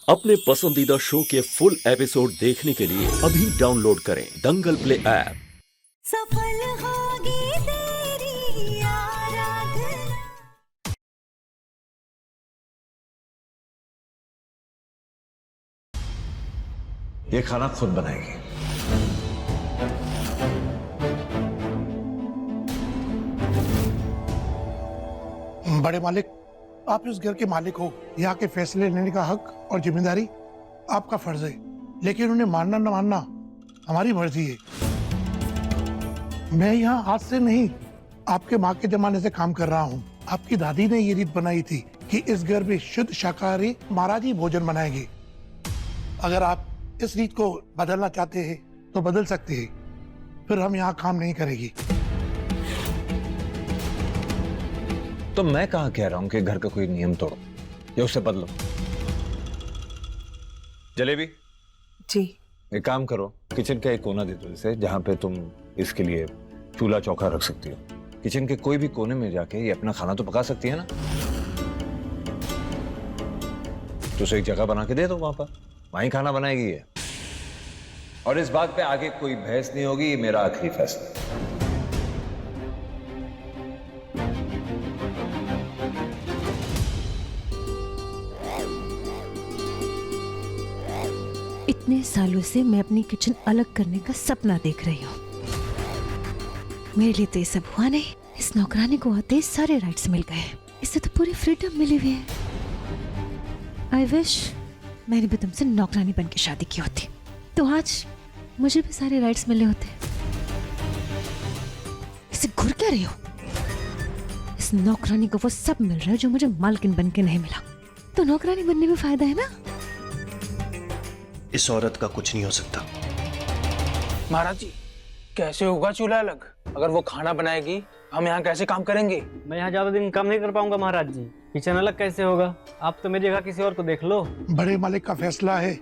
अपने पसंदीदा शो के फुल एपिसोड देखने के लिए अभी डाउनलोड करें दंगल प्ले ऐप। सफल होगी तेरी आराधना। ये खाना खुद बनाएगी। बड़े मालिक, आप इस घर के मालिक हो। यहाँ के फैसले लेने का हक और जिम्मेदारी आपका फर्ज है, लेकिन उन्हें मानना न मानना हमारी मर्जी है। मैं यहाँ आज से नहीं, आपके माँ के जमाने से काम कर रहा हूँ। आपकी दादी ने ये रीत बनाई थी कि इस घर में शुद्ध शाकाहारी महाराजी भोजन बनाएंगे। अगर आप इस रीत को बदलना चाहते हैं तो बदल सकते हैं, फिर हम यहाँ काम नहीं करेगी। तो मैं कहाँ कह रहा हूं कि घर का कोई नियम तोड़ो या उसे बदलो। जलेबी जी। एक काम करो, किचन का एक कोना दे दो इसे, जहां पे तुम इसके लिए चूल्हा चौका रख सकती हो। किचन के कोई भी कोने में जाके ये अपना खाना तो पका सकती है ना। तो उसे एक जगह बना के दे दो, वहां पर वहीं खाना बनाएगी ये। और इस बात पे आगे कोई बहस नहीं होगी, ये मेरा आखिरी फैसला है। इतने सालों से मैं अपनी किचन अलग करने का सपना देख रही हूँ। मेरे लिए तो ये सब हुआ नहीं। इस नौकरानी को आते ही सारे राइट्स मिल गए। इससे तो पूरी फ्रीडम मिली हुई है। आई विश मैंने भी तुमसे नौकरानी बन के शादी की होती, तो आज मुझे भी सारे राइट्स मिले होते। इसे घुर क्या रही हो? इस नौकरानी को वो सब मिल रहा है जो मुझे मालकिन बन के नहीं मिला। तो नौकरानी बनने में फायदा है ना। इस औरत का कुछ नहीं हो सकता। महाराज जी, कैसे होगा चूल्हा अलग? अगर वो खाना बनाएगी, हम यहाँ कैसे काम करेंगे? मैं यहाँ ज्यादा दिन काम नहीं कर पाऊंगा महाराज जी। किचन अलग कैसे होगा? आप तो मेरी जगह किसी और को देख लो। बड़े मालिक का फैसला है,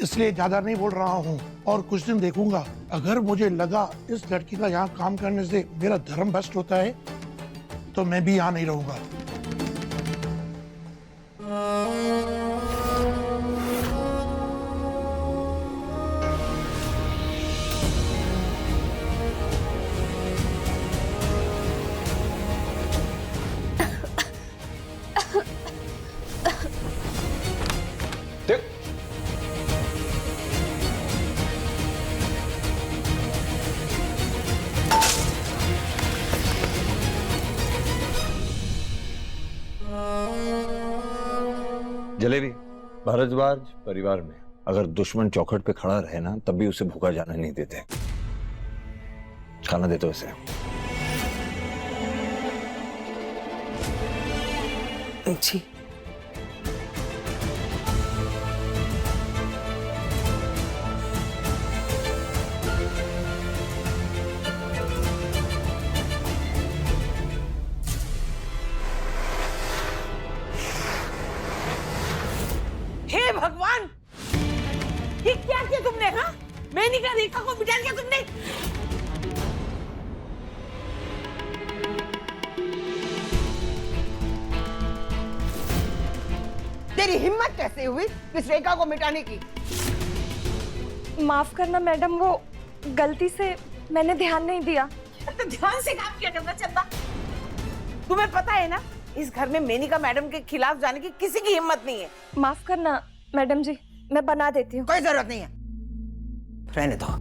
इसलिए ज्यादा नहीं बोल रहा हूँ और कुछ दिन देखूंगा। अगर मुझे लगा इस लड़की का यहाँ काम करने से मेरा धर्म भ्रष्ट होता है तो मैं भी यहाँ नहीं रहूंगा। जलेबी, भारद्वाज परिवार में अगर दुश्मन चौखट पे खड़ा रहे ना, तब भी उसे भूखा जाने नहीं देते। खाना दे दो इसे। जी। हे भगवान, ये क्या किया तुमने? हाँ, मेनिका रेखा को मिटा दिया तुमने। तेरी हिम्मत कैसे हुई इस रेखा को मिटाने की? माफ करना मैडम, वो गलती से मैंने ध्यान नहीं दिया। तो ध्यान से काम किया करना चंदा। तुम्हें पता है ना, इस घर में मेनिका मैडम के खिलाफ जाने की किसी की हिम्मत नहीं है। माफ करना मैडम जी, मैं बना देती हूँ। कोई जरूरत नहीं है, रहने दो।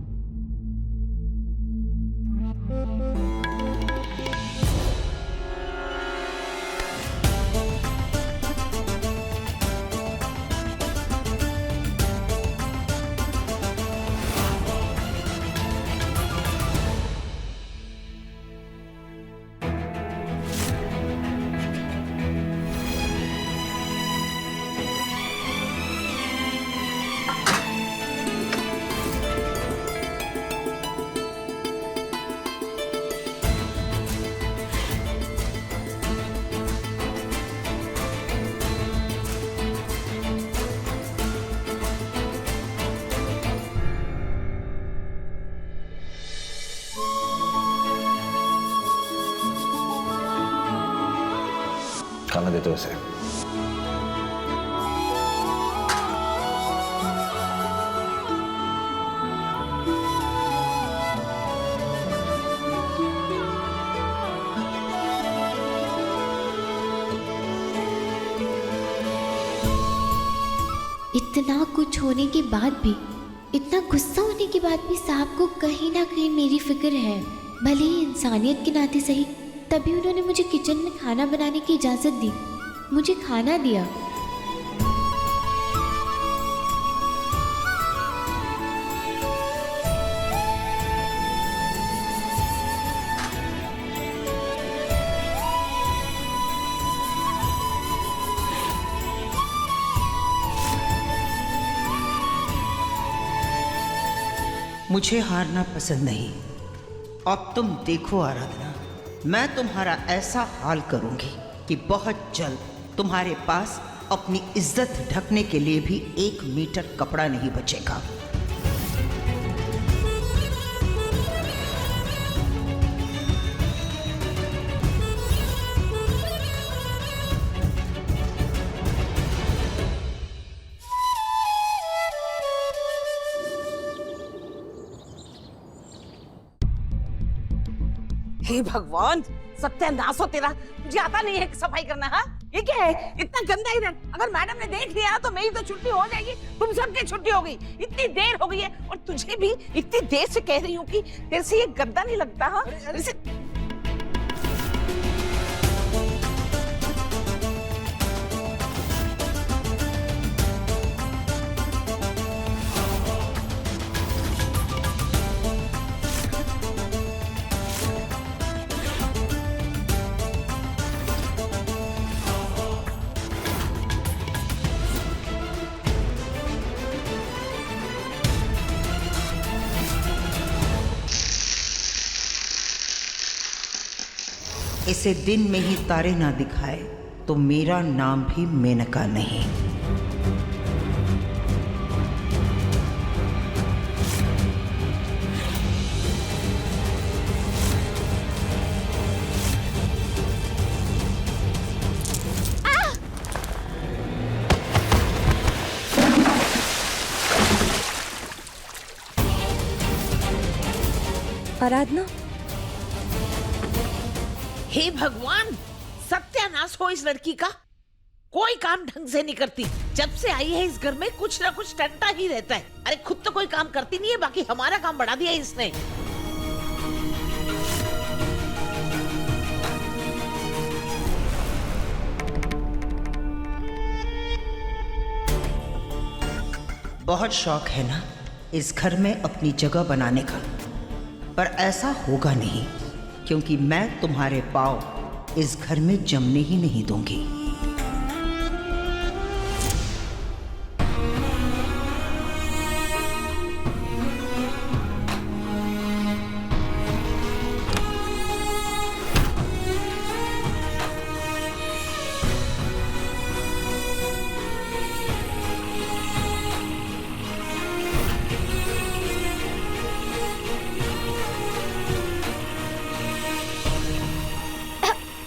खाना दे दो इसे। इतना कुछ होने के बाद भी, इतना गुस्सा होने के बाद भी साहब को कहीं ना कहीं मेरी फिक्र है। भले ही इंसानियत के नाते सही, तभी उन्होंने मुझे किचन में खाना बनाने की इजाज़त दी, मुझे खाना दिया। मुझे हारना पसंद नहीं। अब तुम देखो आराधना, मैं तुम्हारा ऐसा हाल करूंगी कि बहुत जल्द तुम्हारे पास अपनी इज्जत ढकने के लिए भी 1 मीटर कपड़ा नहीं बचेगा। हे भगवान, सत्यानाश हो तेरा। तुझे आता नहीं है सफाई करना? हाँ, ये क्या है? इतना गंदा इधर। अगर मैडम ने देख लिया तो मेरी तो छुट्टी हो जाएगी, तुम सबकी छुट्टी हो गई। इतनी देर हो गई है और तुझे भी इतनी देर से कह रही हूँ कि तेरे से ये गंदा नहीं लगता। हाँ, इसे दिन में ही तारे ना दिखाए तो मेरा नाम भी मेनका नहीं। आराधना, हे भगवान, सत्यानाश हो इस लड़की का। कोई काम ढंग से नहीं करती। जब से आई है इस घर में कुछ ना कुछ टंटा ही रहता है। अरे खुद तो कोई काम करती नहीं है, बाकी हमारा काम बढ़ा दिया है इसने। बहुत शौक है ना इस घर में अपनी जगह बनाने का, पर ऐसा होगा नहीं, क्योंकि मैं तुम्हारे पाँव इस घर में जमने ही नहीं दूंगी।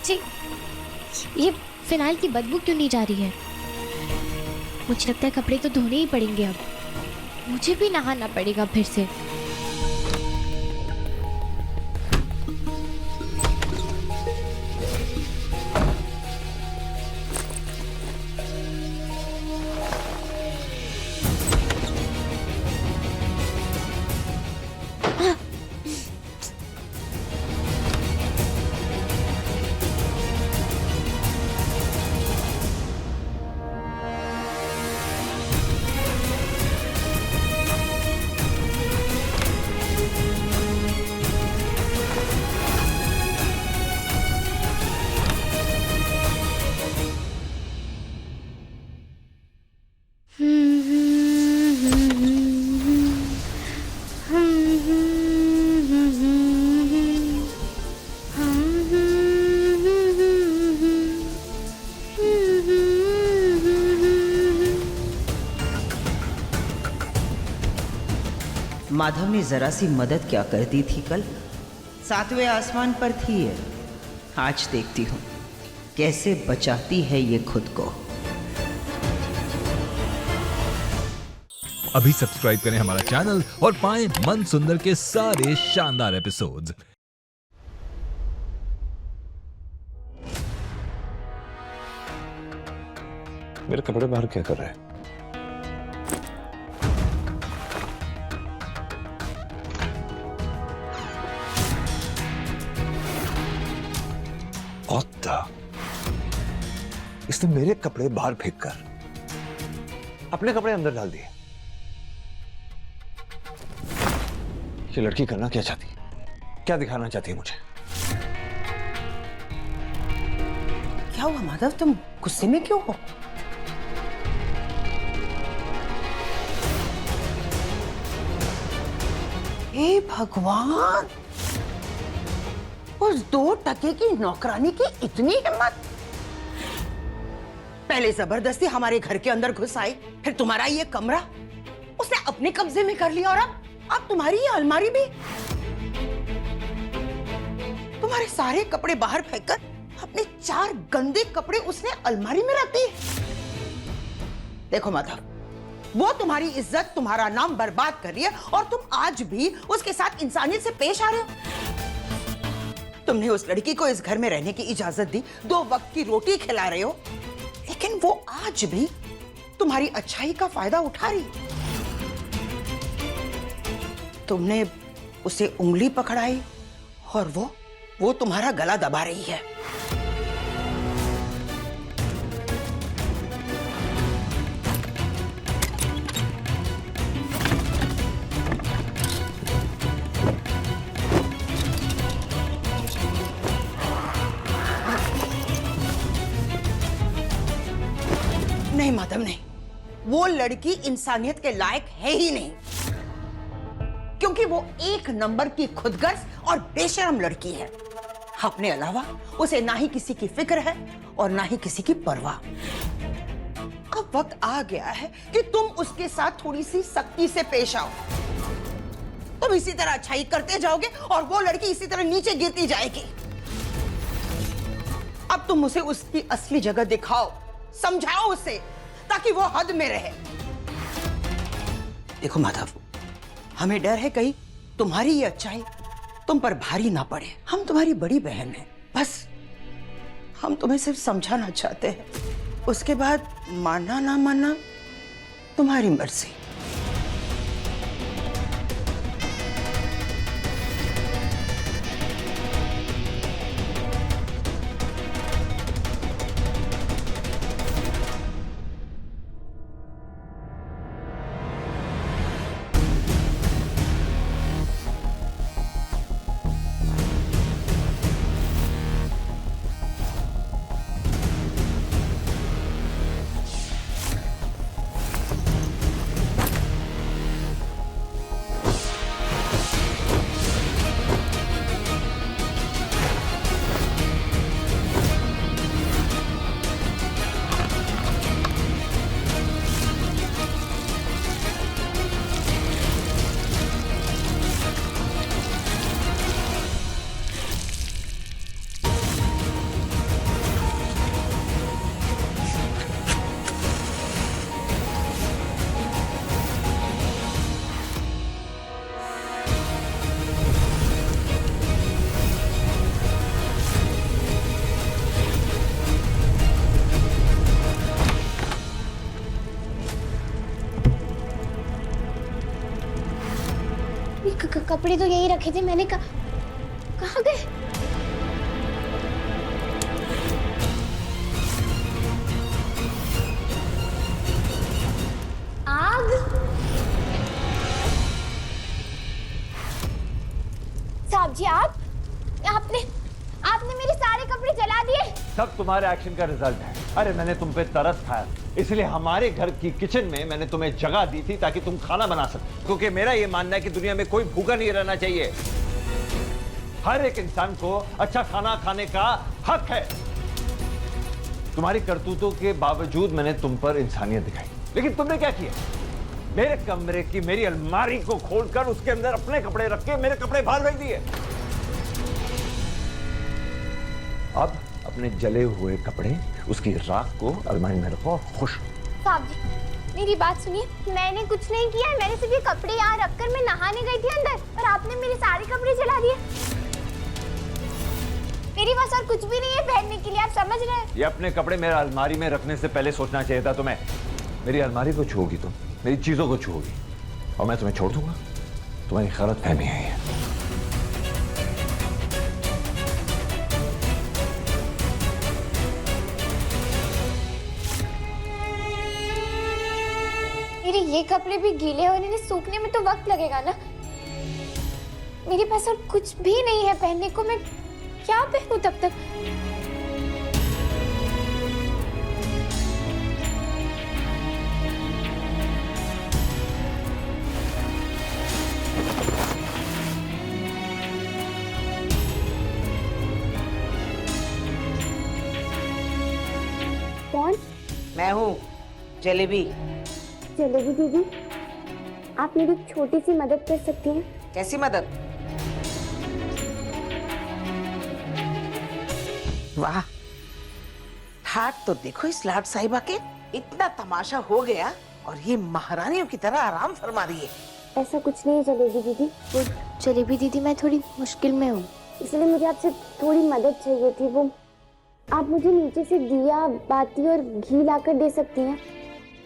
जी, ये फिनाइल की बदबू क्यों नहीं जा रही है? मुझे लगता है कपड़े तो धोने ही पड़ेंगे अब। मुझे भी नहाना पड़ेगा फिर से। माधव ने जरा सी मदद क्या कर दी थी कल? 7वें आसमान पर थी ये। आज देखती हूँ कैसे बचाती है ये खुद को। अभी सब्सक्राइब करें हमारा चैनल और पाएं मन सुंदर के सारे शानदार एपिसोड्स। मेरे कपड़े बाहर क्या कर रहे हैं? What the? इसने मेरे कपड़े बाहर फेंक कर अपने कपड़े अंदर डाल दिए। ये लड़की करना क्या चाहती है? क्या दिखाना चाहती है मुझे? क्या हुआ माधव, तुम गुस्से में क्यों हो? हे भगवान, उस 2 टके की नौकरानी की इतनी हिम्मत! पहले जबरदस्ती हमारे घर के अंदर घुस आई, फिर तुम्हारा ये कमरा उसने अपने कब्जे में कर लिया, और अब तुम्हारी ये अलमारी भी। तुम्हारे सारे कपड़े बाहर फेंककर अपने 4 गंदे कपड़े उसने अलमारी में रख दिए। देखो माधव, वो तुम्हारी इज्जत, तुम्हारा नाम बर्बाद कर रही है, और तुम आज भी उसके साथ इंसानियत से पेश आ रहे हो। तुमने उस लड़की को इस घर में रहने की इजाजत दी, 2 वक्त की रोटी खिला रहे हो, लेकिन वो आज भी तुम्हारी अच्छाई का फायदा उठा रही। तुमने उसे उंगली पकड़ाई और वो तुम्हारा गला दबा रही है। नहीं माधव, नहीं, वो लड़की इंसानियत के लायक है ही नहीं, क्योंकि वो 1 नंबर की खुदगर्ज और बेशरम लड़की है। अपने अलावा उसे ना ही किसी की फिक्र है और ना ही किसी की परवाह। अब वक्त आ गया है कि तुम उसके साथ थोड़ी सी सख्ती से पेश आओ। तुम इसी तरह अच्छाई करते जाओगे और वो लड़की इसी तरह नीचे गिरती जाएगी। अब तुम उसे उसकी असली जगह दिखाओ, समझाओ उसे, ताकि वो हद में रहे। देखो माधव, हमें डर है कहीं तुम्हारी ये अच्छाई तुम पर भारी ना पड़े। हम तुम्हारी बड़ी बहन हैं, बस हम तुम्हें सिर्फ समझाना चाहते हैं। उसके बाद मानना ना मानना तुम्हारी मर्जी। कपड़े तो यही रखे थे, मैंने कहाँ गए? आग! साहब जी, आपने मेरे सारे कपड़े जला दिए। सब तुम्हारे एक्शन का रिजल्ट है। अरे मैंने तुम पे तरस खाया, इसलिए हमारे घर की किचन में मैंने तुम्हें जगह दी थी ताकि तुम खाना बना सको, क्योंकि मेरा ये मानना है कि दुनिया में कोई भूखा नहीं रहना चाहिए। हर एक इंसान को अच्छा खाना खाने का हक है। तुम्हारी करतूतों के बावजूद मैंने तुम पर इंसानियत दिखाई, लेकिन तुमने क्या किया? मेरे कमरे की मेरी अलमारी को खोलकर उसके अंदर अपने कपड़े रख के मेरे कपड़े बाहर फेंक दिए। अब अपने जले हुए कपड़े उसकी राख को अलमारी में रखो और खुश। साहब जी, मेरी बात सुनिए, मैंने कुछ नहीं किया है। मैंने सिर्फ ये कपड़े यहाँ रखकर मैं नहाने गई थी अंदर, और आपने मेरे सारे कपड़े जला दिए। मेरे पास और कुछ भी नहीं है पहनने के लिए, आप समझ रहे हैं? ये अपने कपड़े मेरे अलमारी में रखने से पहले सोचना चाहिए था तुम्हें। मेरी अलमारी को छूओगी तुम, मेरी चीजों को छूओगी, और मैं तुम्हें छोड़ दूंगा? तुम्हारी गलतफहमी है ये। मेरे ये कपड़े भी गीले हैं और इन्हें सूखने में तो वक्त लगेगा ना। मेरे पास और कुछ भी नहीं है पहनने को, मैं क्या पहनूं तब तक। कौन? मैं हूँ जलेबी। जलेबी दीदी, आप मेरी छोटी सी मदद कर सकती हैं? कैसी मदद? वाह, हाथ तो देखो इस लाट साहिबा के, इतना तमाशा हो गया और ये महारानियों की तरह आराम फरमा रही है। ऐसा कुछ नहीं है जलेबी दीदी। वो जलेबी दीदी, मैं थोड़ी मुश्किल में हूँ, इसलिए मुझे आपसे थोड़ी मदद चाहिए थी। वो आप मुझे नीचे से दिया, बाती और घी लाकर दे सकती हैं?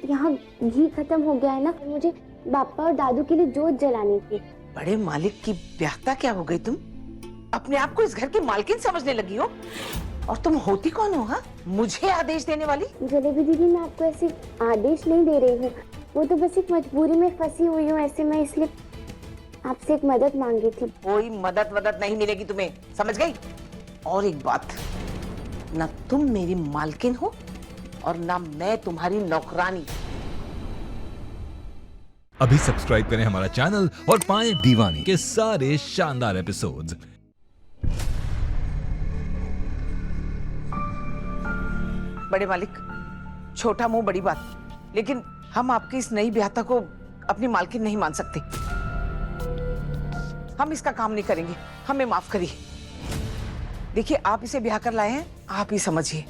यहाँ घी खत्म हो गया है ना, मुझे पापा और दादू के लिए जोत जलानी थी। बड़े मालिक की ब्याहता क्या हो गई तुम? अपने आप को इस घर की मालकिन समझने लगी हो? और तुम होती कौन हो? हाँ, मुझे आदेश देने वाली? जलेबी दीदी, मैं आपको ऐसे आदेश नहीं दे रही हूँ, वो तो बस एक मजबूरी में फंसी हुई हूँ ऐसे में, इसलिए आपसे एक मदद मांगी थी। कोई मदद नहीं मिलेगी तुम्हें, समझ गई? और एक बात, ना तुम मेरी मालकिन हो और ना मैं तुम्हारी नौकरानी। अभी सब्सक्राइब करें हमारा चैनल और पाएं दीवानी के सारे शानदार एपिसोड्स। बड़े मालिक, छोटा मुंह बड़ी बात, लेकिन हम आपकी इस नई ब्याहता को अपनी मालकिन नहीं मान सकते। हम इसका काम नहीं करेंगे, हमें माफ करिए। देखिए, आप इसे ब्याह कर लाए हैं, आप ही समझिए।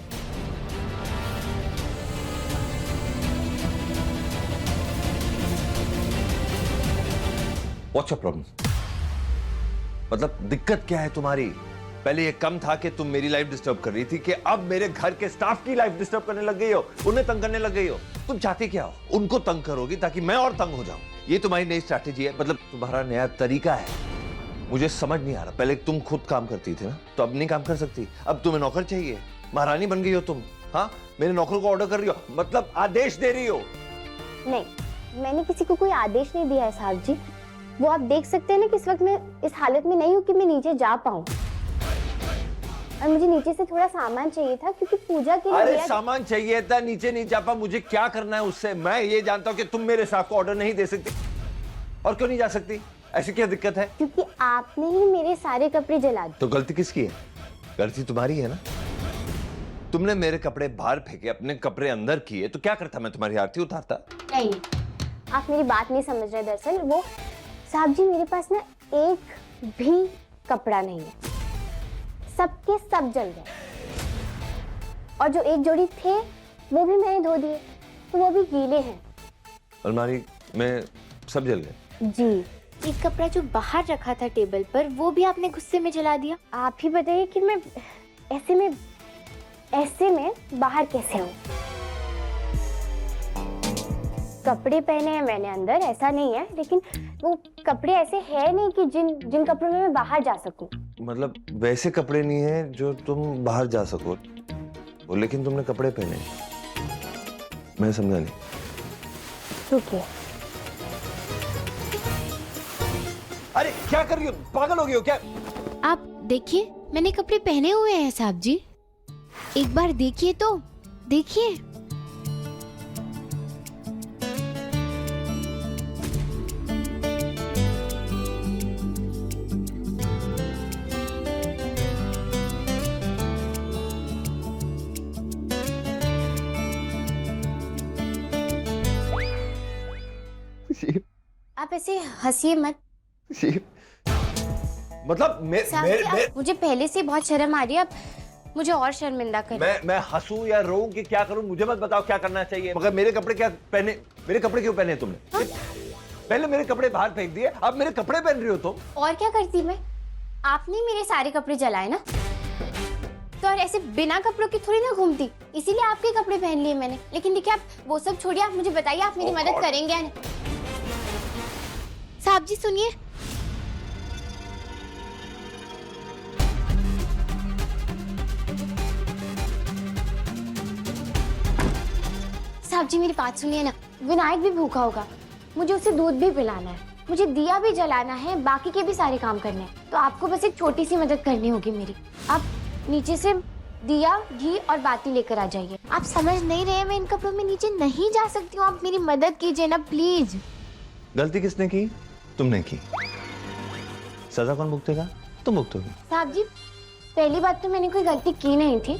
What's your problem? मतलब दिक्कत क्या है तुम्हारी? पहले ये कम था कि तुम मेरी लाइफ डिस्टर्ब कर रही थी, कि अब मेरे घर के स्टाफ की लाइफ डिस्टर्ब करने लग गई हो, उन्हें तंग करने लग गई हो। तुम चाहती क्या हो? उनको तंग करोगी ताकि मैं और तंग हो जाऊं। ये तुम्हारी नई स्ट्रैटेजी है, मतलब तुम्हारा नया तरीका है। मुझे समझ नहीं आ रहा। पहले तुम खुद काम करती थी ना, तो अब नहीं काम कर सकती। अब तुम्हें नौकर चाहिए, महारानी बन गई हो तुम। हाँ, मेरे नौकर को ऑर्डर कर रही हो, मतलब आदेश दे रही हो। नहीं, मैंने किसी को कोई आदेश नहीं दिया है साहब जी। वो आप देख सकते हैं ना कि इस वक्त मैं इस हालत में नहीं हूँ कि मैं नीचे जा पाऊँ, और मुझे नीचे से थोड़ा सामान चाहिए था क्योंकि पूजा के लिए। अरे सामान चाहिए था, नीचे नहीं जा पा, मुझे क्या करना है उससे? मैं ये जानता हूँ कि तुम मेरे साथ को ऑर्डर नहीं दे सकती। और क्यों नहीं जा सकती? ऐसी क्या दिक्कत है? क्योंकि आपने ही मेरे सारे कपड़े जला दिए। तो गलती किसकी है? गलती तुम्हारी है ना। तुमने मेरे कपड़े बाहर फेंके, अपने कपड़े अंदर किए, तो क्या करता? मैं तुम्हारी आरती उतारता? नहीं, आप मेरी बात नहीं समझ रहे। दरअसल वो साहब जी, मेरे पास ना एक भी कपड़ा नहीं है, सबके सब जल गए, और जो एक जोड़ी थे वो भी मैंने धो दिए, तो वो भी गीले हैं। अलमारी में सब जल गए? जी। एक कपड़ा जो बाहर रखा था टेबल पर, वो भी आपने गुस्से में जला दिया। आप ही बताइए कि मैं ऐसे में बाहर कैसे हूँ? कपड़े पहने हैं मैंने अंदर, ऐसा नहीं है, लेकिन वो कपड़े ऐसे है नहीं कि जिन कपड़ों में मैं बाहर जा सकूं। मतलब वैसे कपड़े नहीं है जो तुम बाहर जा सको, लेकिन तुमने कपड़े पहने। मैं समझा नहीं। रुकिए। अरे क्या कर रही हो? पागल हो गई हो क्या? आप देखिए, मैंने कपड़े पहने हुए हैं साहब जी, एक बार देखिए तो देखिए। आप ऐसे हंसिए मत। मतलब मुझे पहले से बहुत शर्म आ रही है, आप मुझे और शर्मिंदा करें। मैं हंसूं या रोऊं कि क्या करूं? मुझे मत बताओ क्या करना चाहिए। मगर मेरे कपड़े क्या पहने? मेरे कपड़े क्यों पहने तुमने? हाँ? पहले मेरे कपड़े बाहर फेंक दिए, अब मेरे कपड़े पहन रही हो तुम। और क्या करती मैं? आपने मेरे सारे कपड़े जलाए ना, तो और ऐसे बिना कपड़ों की थोड़ी ना घूमती, इसीलिए आपके कपड़े पहन लिए मैंने। लेकिन देखिए, आप वो सब छोड़िए, आप मुझे बताइए, आप मेरी मदद करेंगे या नहीं? साहब जी सुनिए। साहब जी मेरी बात सुनिए ना। विनायक भी भूखा होगा, मुझे उसे दूध भी पिलाना है, मुझे दिया भी जलाना है, बाकी के भी सारे काम करने हैं। तो आपको बस एक छोटी सी मदद करनी होगी मेरी। आप नीचे से दिया, घी और बाती लेकर आ जाइए। आप समझ नहीं रहे, मैं इन कपड़ों में नीचे नहीं जा सकती हूँ, आप मेरी मदद कीजिए ना प्लीज। गलती किसने की? तुमने की। सजा कौन भुगतेगा? तुम भुगतोगे। साहब जी, पहली बात तो मैंने कोई गलती की नहीं थी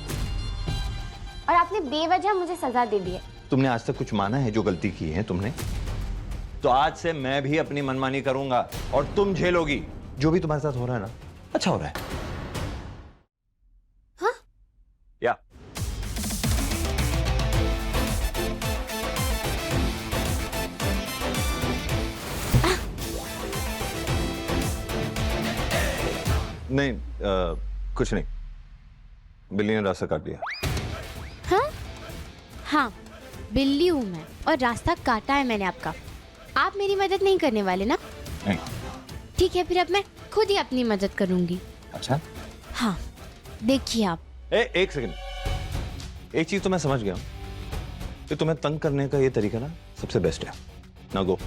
और आपने बेवजह मुझे सजा दे दी है। तुमने आज तक कुछ माना है जो गलती की है तुमने? तो आज से मैं भी अपनी मनमानी करूंगा और तुम झेलोगी। जो भी तुम्हारे साथ हो रहा है ना, अच्छा हो रहा है। हाँ? या नहीं, कुछ नहीं, बिल्ली ने रास्ता काट दिया। हाँ? हाँ, बिल्ली हूँ मैं और रास्ता काटा है मैंने आपका। आप मेरी मदद नहीं करने वाले ना? नहीं। ठीक है, फिर अब मैं खुद ही अपनी मदद करूंगी। अच्छा? हाँ, देखिए आप। एक सेकंड, एक चीज तो मैं समझ गया कि तुम्हें तंग करने का ये तरीका ना सबसे बेस्ट है। ना गो।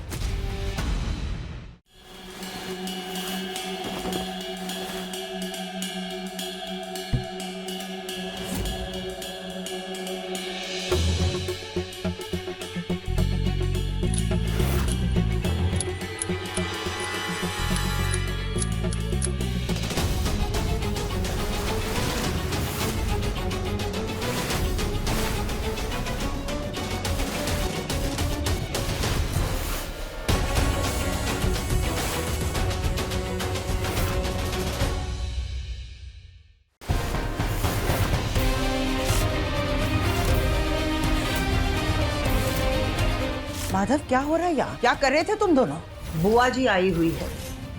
माधव, क्या हो रहा है यहाँ? क्या कर रहे थे तुम दोनों? बुआ जी आई हुई है,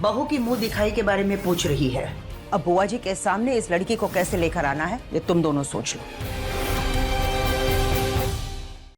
बहू की मुंह दिखाई के बारे में पूछ रही है। अब बुआ जी के सामने इस लड़की को कैसे लेकर आना है, ये तुम दोनों सोच लो।